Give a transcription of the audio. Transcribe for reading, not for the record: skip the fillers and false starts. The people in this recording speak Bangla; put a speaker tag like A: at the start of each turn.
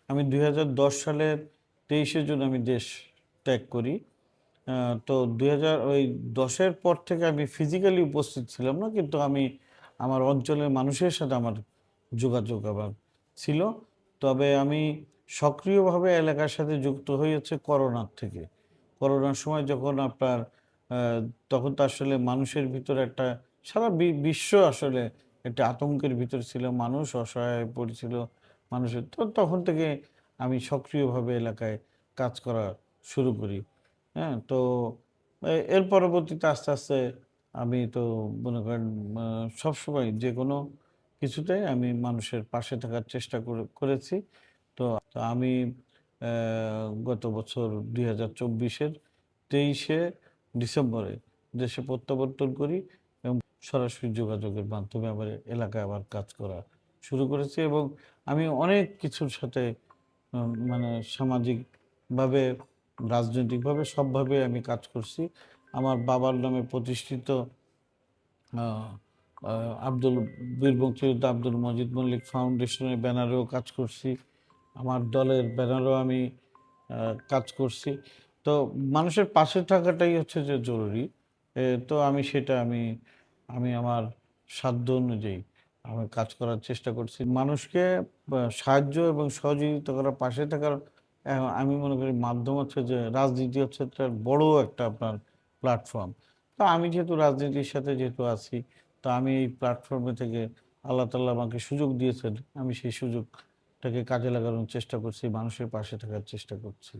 A: আমি 2010 সালের 23শে জুন আমি দেশ ত্যাগ করি। তো 2010-এর পর থেকে আমি ফিজিক্যালি উপস্থিত ছিলাম না, কিন্তু আমি আমার অঞ্চলের মানুষের সাথে আমার যোগাযোগ আবার ছিল। তবে আমি সক্রিয়ভাবে এলাকার সাথে যুক্ত হয়েছে করোনার থেকে। করোনার সময় যখন আপনার তখন তো আসলে মানুষের ভিতরে একটা সারা বিশ্ব আসলে একটা আতঙ্কের ভিতর ছিল, মানুষ অসহায় হয়ে পড়েছিল। মানুষের তো তখন থেকে আমি সক্রিয়ভাবে এলাকায় কাজ করা শুরু করি। হ্যাঁ? তো এর পরবর্তীতে আস্তে, আস্তে আমি তো মনে করেন আ সবসময় যেকোনো কিছুতে আমি মানুষের পাশে থাকার চেষ্টা করেছি। তো তো আমি অ্যা গত বছর ২০২৪-এর ২৩শে ডিসেম্বরে দেশে প্রত্যাবর্তন করি এবং সরাসরি যোগাযোগের মাধ্যমে আমার এলাকায় আবার কাজ করা শুরু করেছি এবং আমি অনেক কিছুর সাথে মানে সামাজিকভাবে, রাজনৈতিকভাবে সবভাবে আমি কাজ করছি। আমার বাবার নামে প্রতিষ্ঠিত আ আ আব্দুল বীর মুক্তিযোদ্ধা আব্দুল মজিদ মল্লিক ফাউন্ডেশনের ব্যানারেও কাজ করছি। আমার দলের ব্যানারেও আমি আ কাজ করছি। তো মানুষের পাশে থাকাটাই হচ্ছে যে জরুরি। তো আমি সেটা আমি আমার সাধ্য অনুযায়ী আমি কাজ করার চেষ্টা করছি। মানুষকে সাহায্য এবং সহযোগিতা করার, পাশে থাকার আমি মনে করি মাধ্যম হচ্ছে যে রাজনীতি হচ্ছে একটা বড় একটা আপনার প্ল্যাটফর্ম। তো আমি যেহেতু রাজনীতির সাথে যেহেতু আছি, তো আমি এই প্ল্যাটফর্মে থেকে আল্লাহ তাআলা আমাকে সুযোগ দিয়েছেন। আমি সেই সুযোগটাকে কাজে লাগানোর চেষ্টা করছি, মানুষের পাশে থাকার চেষ্টা করছি।